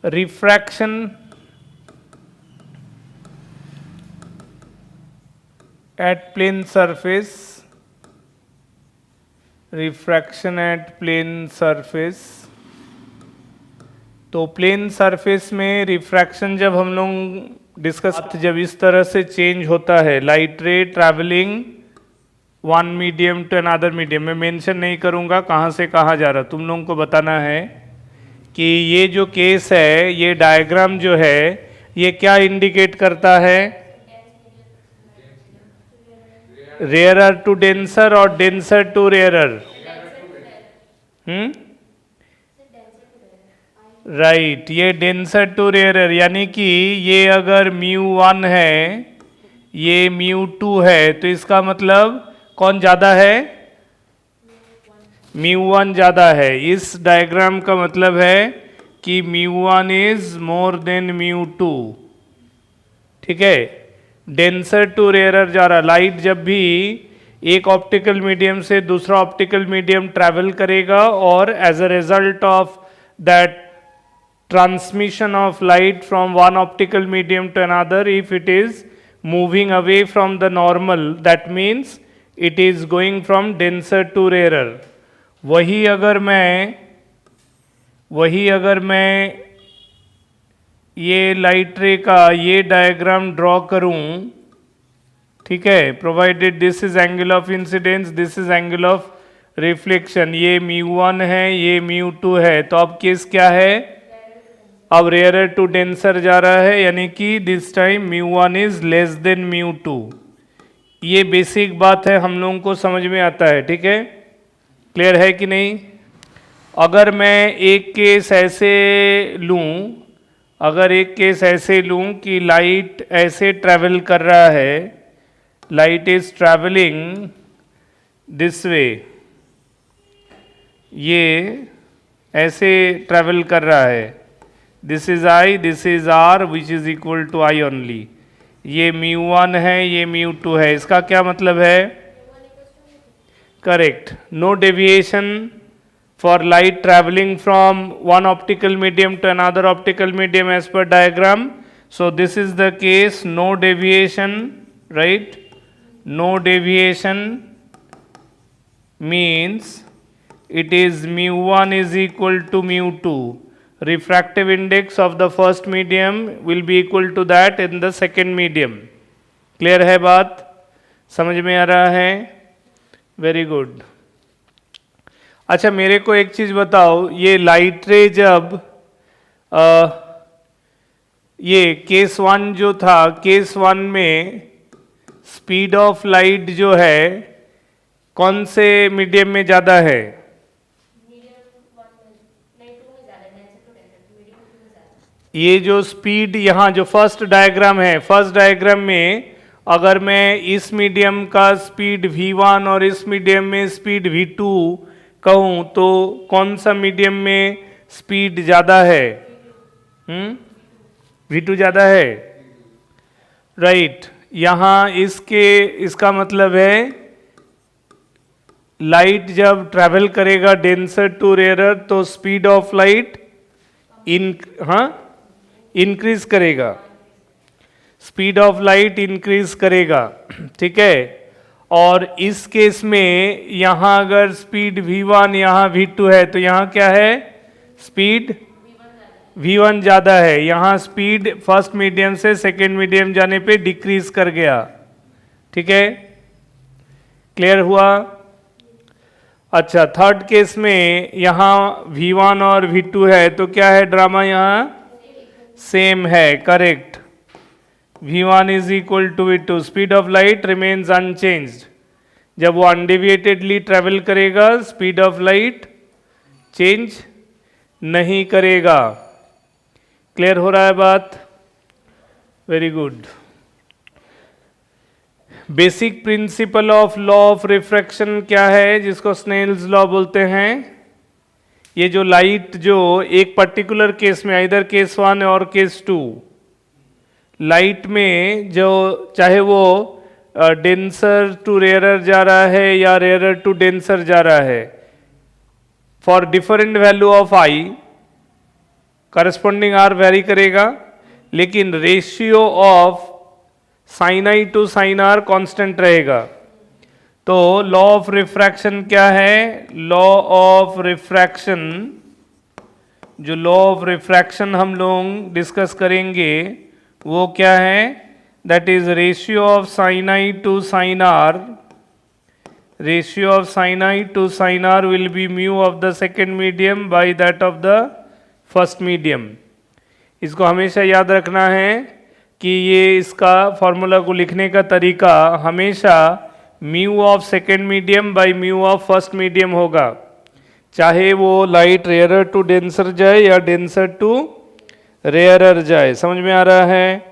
Refraction at plane surface, refraction at plane surface. तो plane surface में refraction जब हम लोग डिस्कस, जब इस तरह से चेंज होता है, light ray travelling one medium to another medium, मैं मेंशन नहीं करूंगा कहाँ से कहाँ जा रहा, तुम लोगों को बताना है कि ये जो केस है, ये डायग्राम जो है, ये क्या इंडिकेट करता है? रेयरर टू डेंसर और डेंसर टू रेयरर। राइट, ये डेंसर टू रेयरर, यानी कि ये अगर μ1 है, ये μ2 है, तो इसका मतलब कौन ज़्यादा है? μ1 ज़्यादा है। इस डायग्राम का मतलब है कि μ1 इज मोर देन μ2। ठीक है, डेंसर टू रेयरर जा रहा। लाइट जब भी एक ऑप्टिकल मीडियम से दूसरा ऑप्टिकल मीडियम ट्रैवल करेगा और as a result of that transmission of light from one optical medium to another, if it is moving away from the normal, that means it is going from denser to rarer। वही अगर मैं ये light रे का ये diagram draw करूं, ठीक है, provided this is angle of incidence, this is angle of reflection, ये μ1 है, ये μ2 है, तो अब केस क्या है? अब रेयरर टू डेंसर जा रहा है, यानी कि this time μ1 is less than μ2। ये बेसिक बात है, हम लोगों को समझ में आता है। ठीक है, क्लियर है कि नहीं? अगर मैं एक केस ऐसे लूँ, अगर एक केस ऐसे लूँ कि लाइट ऐसे ट्रैवल कर रहा है, light is travelling this way, ये ऐसे ट्रैवल कर रहा है, this is I, this is R, which is equal to I only. ये μ1 है, ये μ2 है, इसका क्या मतलब है? Correct, no deviation for light travelling from one optical medium to another optical medium as per diagram. So this is the case, no deviation, right, no deviation means it is μ1 is equal to μ2. Refractive index of the first medium will be equal to that in the second medium. Clear है बात? समझ में आ रहा है? Very good. अच्छा, मेरे को एक चीज बताओ, ये लाइट रे जब ये केस 1 जो था, केस 1 में स्पीड ऑफ लाइट जो है कौन से मीडियम में ज़्यादा है? ये जो स्पीड, यहाँ जो फर्स्ट डायग्राम है, फर्स्ट डायग्राम में अगर मैं इस मीडियम का स्पीड v1 और इस मीडियम में स्पीड v2 कहूँ, तो कौन सा मीडियम में स्पीड ज़्यादा है? v2 ज़्यादा है, राइट। यहाँ इसका मतलब है लाइट जब ट्रैवल करेगा डेंसर टू रेयरर, तो स्पीड ऑफ लाइट इंक्रीज करेगा, स्पीड ऑफ लाइट इंक्रीज करेगा। ठीक है, और इस केस में यहाँ अगर स्पीड v1 यहाँ v2 है, तो यहाँ क्या है? स्पीड v1 ज़्यादा है। यहाँ स्पीड फर्स्ट मीडियम से सेकेंड मीडियम जाने पे डिक्रीज कर गया। ठीक है, क्लियर हुआ? अच्छा, थर्ड केस में यहाँ v1 और v2 है, तो क्या है ड्रामा? यहाँ सेम है, correct. v1 is equal to v2, speed of light remains unchanged. जब वो अनडेविएटेडली ट्रेवल करेगा, स्पीड ऑफ लाइट चेंज नहीं करेगा। क्लियर हो रहा है बात? Very good. Basic principle of law of refraction क्या है, जिसको स्नेल्स लॉ बोलते हैं? ये जो लाइट जो एक पर्टिकुलर केस में, इधर केस 1 और केस 2, लाइट में जो चाहे वो डेंसर टू रेयरर जा रहा है या रेयरर टू डेंसर जा रहा है, for different value of I, corresponding R vary करेगा, लेकिन ratio of sine I to sine R constant रहेगा। तो लॉ ऑफ रिफ्रैक्शन क्या है? लॉ ऑफ रिफ्रैक्शन, जो लॉ ऑफ रिफ्रैक्शन हम लोग डिस्कस करेंगे वो क्या है? That is ratio of sine I to sine R, ratio of sine I to sine R will be mu of the second medium by that of the first medium. इसको हमेशा याद रखना है कि ये इसका फॉर्मूला को लिखने का तरीका हमेशा mu of second medium by mu of first medium होगा, चाहे वो लाइट रेयरर टू डेंसर जाए या डेंसर टू रेयरर जाए। समझ में आ रहा है?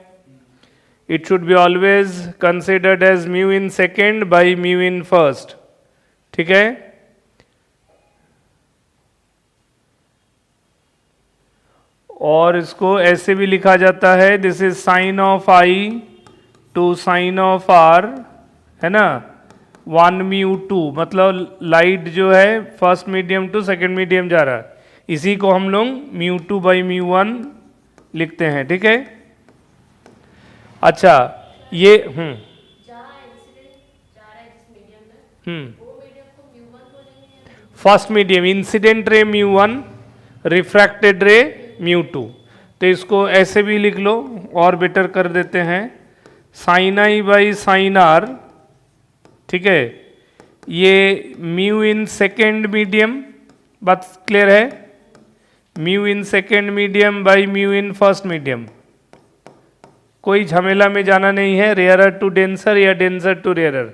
It should be always considered as mu in second by mu in first. ठीक है? और इसको ऐसे भी लिखा जाता है, this is sine of I to sine of R, है ना, 1 म्यू 2, मतलब लाइट जो है first medium to second medium जा रहा है, इसी को हम लोग म्यू 2 बाई म्यू 1 लिखते हैं। ठीक है? अच्छा, ये फर्स्ट मीडियम इंसिडेंट रे म्यू 1, रिफ्रैक्टेड रे म्यू 2, तो इसको ऐसे भी लिख लो और बेटर कर देते हैं, sine I by sine R. ठीक है? ये म्यू इन सेकेंड मीडियम, बात क्लियर है? Mu in second medium by mu in first medium, कोई झमेला में जाना नहीं है, रेयरर टू डेंसर या डेंसर टू रेयरर,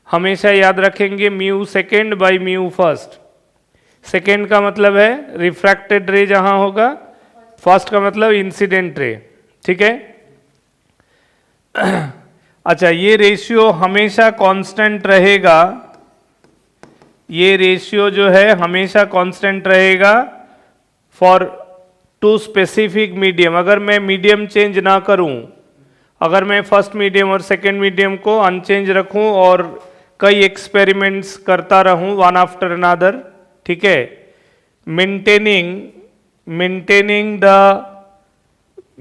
हमेशा याद रखेंगे mu second by mu first. Second का मतलब है रिफ्रैक्टेड रे जहां होगा, फर्स्ट का मतलब इंसिडेंट रे। ठीक है? अच्छा, ये रेशियो हमेशा कांस्टेंट रहेगा, ये रेशियो जो है हमेशा कांस्टेंट रहेगा फॉर टू स्पेसिफिक मीडियम। अगर मैं मीडियम चेंज ना करूं, अगर मैं फर्स्ट मीडियम और सेकेंड मीडियम को अनचेंज रखूं और कई एक्सपेरिमेंट्स करता रहूं वन आफ्टर अनदर, ठीक है, maintaining the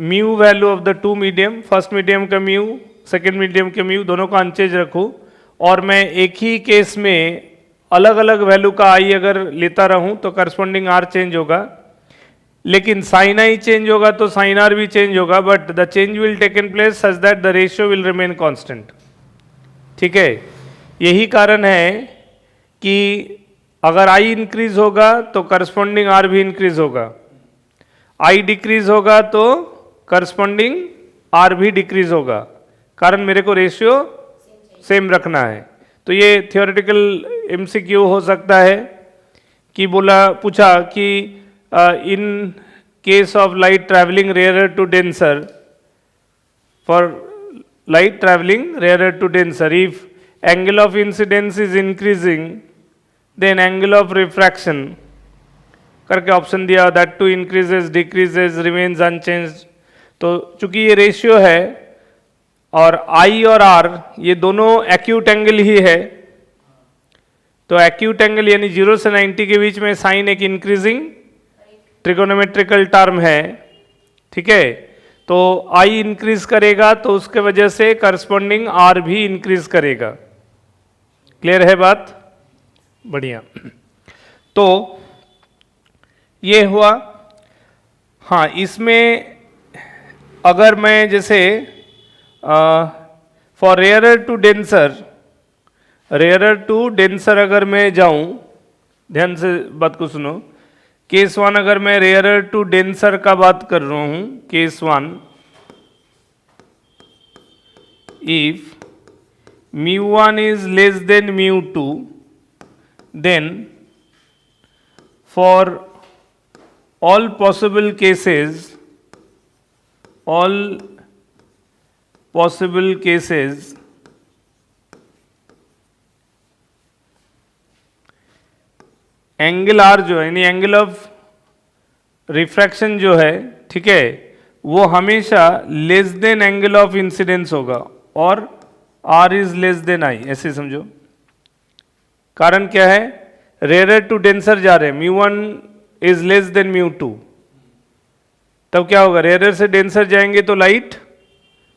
mu value of the two medium, first medium का म्यू, सेकेंड मीडियम के म्यू, दोनों का अनचेंज रखूं, और मैं एक ही केस में अलग अलग वैल्यू का आई अगर लेता रहूं तो करस्पॉन्डिंग आर चेंज होगा, लेकिन साइन आई चेंज होगा तो साइन आर भी चेंज होगा, but the change will take in place such that the ratio will remain constant. ठीक है? यही कारण है कि अगर आई इंक्रीज होगा तो करस्पॉन्डिंग आर भी इंक्रीज होगा, आई डिक्रीज होगा तो करस्पॉन्डिंग आर भी डिक्रीज होगा, कारण मेरे को रेशियो सेम रखना है। तो ये थियोरेटिकल एमसीक्यू हो सकता है कि पूछा कि in case of light travelling rarer to denser, for light travelling rarer to denser, if angle of incidence is increasing then angle of refraction करके ऑप्शन दिया, that too increases decreases remains unchanged. तो चूंकि ये ratio है और आई और are ये दोनों एक्यूट एंगल ही है, तो एक्यूट एंगल यानी 0 से 90 के बीच में साइन एक इंक्रीजिंग ट्रिगोनोमेट्रिकल टर्म है। ठीक है? तो आई इंक्रीज करेगा तो उसके वजह से करस्पॉन्डिंग आर भी इंक्रीज करेगा। क्लियर है बात? बढ़िया। तो ये हुआ। हाँ, इसमें अगर मैं जैसे फॉर रेयरर टू डेंसर अगर मैं जाऊं, ध्यान से बात को सुनो, केस 1 अगर मैं रेयरर टू डेंसर का बात कर रहा हूं, case 1, if μ1 is less than μ2, then for all possible cases angle R जो है यानी एंगल ऑफ रिफ्रैक्शन जो है, ठीक है, वो हमेशा less than angle of incidence होगा और R is less than I, ऐसे समझो। कारण क्या है? रेयरर टू डेंसर जा रहे हैं, μ1 इज लेस देन μ2, तब क्या होगा, रेयर से डेंसर जाएंगे तो लाइट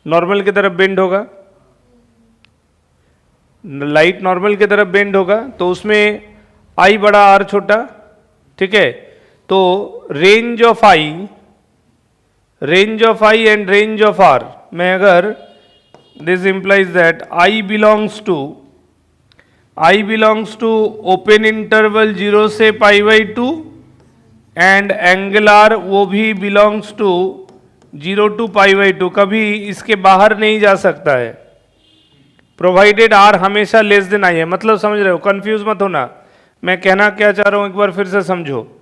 नॉर्मल की तरफ बेंड होगा, लाइट नॉर्मल की तरफ बेंड होगा, तो उसमें आई बड़ा आर छोटा, ठीक है। तो range of I and range of R में अगर this implies that I belongs to open interval 0 से π/2 एंड एंगल आर वो भी बिलोंग्स टू 0 to π/2, कभी इसके बाहर नहीं जा सकता है, प्रोवाइडेड आर हमेशा लेस देन आई है। मतलब समझ रहे हो, कंफ्यूज मत होना, मैं कहना क्या चाह रहा हूं एक बार फिर से समझो।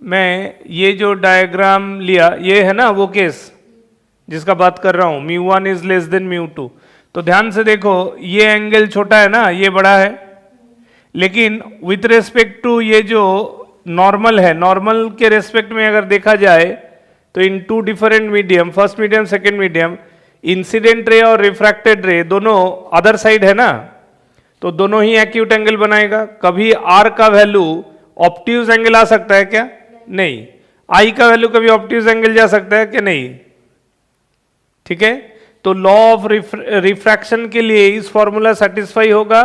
मैं ये जो डायग्राम लिया, ये है ना वो केस जिसका बात कर रहा हूं, μ1 इज लेस देन μ2। तो ध्यान से देखो, ये एंगल छोटा है ना, ये बड़ा है, लेकिन विथ रेस्पेक्ट टू ये जो नॉर्मल है, नॉर्मल के रेस्पेक्ट में अगर देखा जाए तो in two different medium, first medium second medium, incident ray और रिफ्रैक्टेड रे दोनों अदर साइड है ना, तो दोनों ही एक्यूट एंगल बनाएगा। कभी आर का वैल्यू ऑब्ट्यूज एंगल आ सकता है क्या? नहीं। आई का वैल्यू कभी ऑब्ट्यूज एंगल जा सकता है कि नहीं? ठीक है, तो लॉ ऑफ रिफ्रैक्शन के लिए इस फॉर्मूला सेटिस्फाई होगा,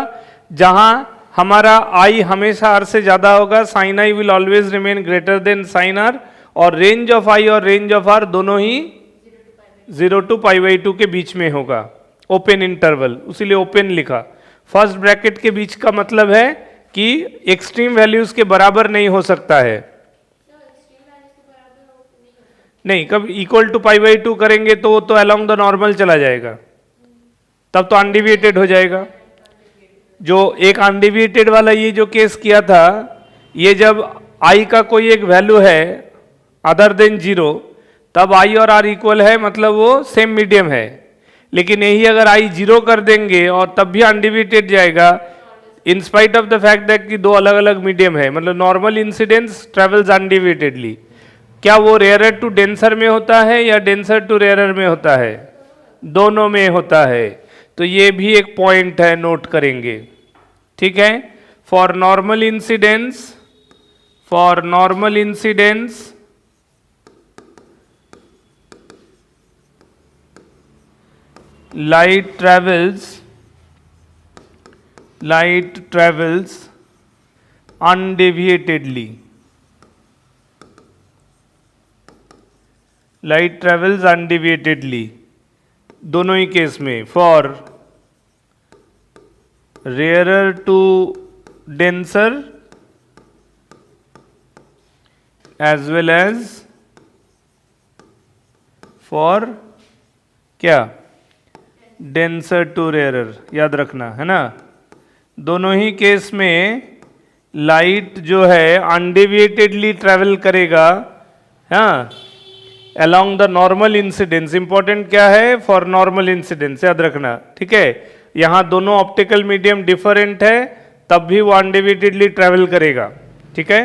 जहां हमारा आई हमेशा आर से ज्यादा होगा, sine I will always remain greater than sine R, और रेंज ऑफ आई और रेंज ऑफ आर दोनों ही 0 to π/2 के बीच में होगा, ओपन इंटरवल, उसीलिए ओपन लिखा। फर्स्ट ब्रैकेट के बीच का मतलब है कि एक्सट्रीम वैल्यूज के बराबर नहीं हो सकता है। नहीं, कब इक्वल टू π/2 करेंगे तो वो तो अलोंग द नॉर्मल चला जाएगा, तब तो अनडिविएटेड हो जाएगा। जो एक अनडिविएटेड वाला ये जो केस किया था, ये जब आई का कोई एक वैल्यू है अदर देन 0, तब आई और आर इक्वल है, मतलब वो सेम मीडियम है। लेकिन यही अगर आई 0 कर देंगे और तब भी अनडिविएटेड जाएगा, in spite of the fact that कि दो अलग अलग मीडियम है, मतलब नॉर्मल इंसिडेंस ट्रेवल्स अनडिविएटेडली। क्या वो रेयरर टू डेंसर में होता है या डेंसर टू रेयरर में होता है? दोनों में होता है। तो ये भी एक पॉइंट है, नोट करेंगे, ठीक है। For normal incidence light travels undeviatedly, light travels undeviatedly दोनों ही केस में, for rarer to denser as well as for क्या, डेंसर टू रेयरर, याद रखना है ना। दोनों ही केस में लाइट जो है अनडेविएटेडली ट्रेवल करेगा, हाँ, along the normal incidence. Important क्या है? फॉर नॉर्मल इंसिडेंस, याद रखना, ठीक है। यहां दोनों ऑप्टिकल मीडियम डिफरेंट है, तब भी वो अनडेविएटेडली ट्रेवल करेगा, ठीक है।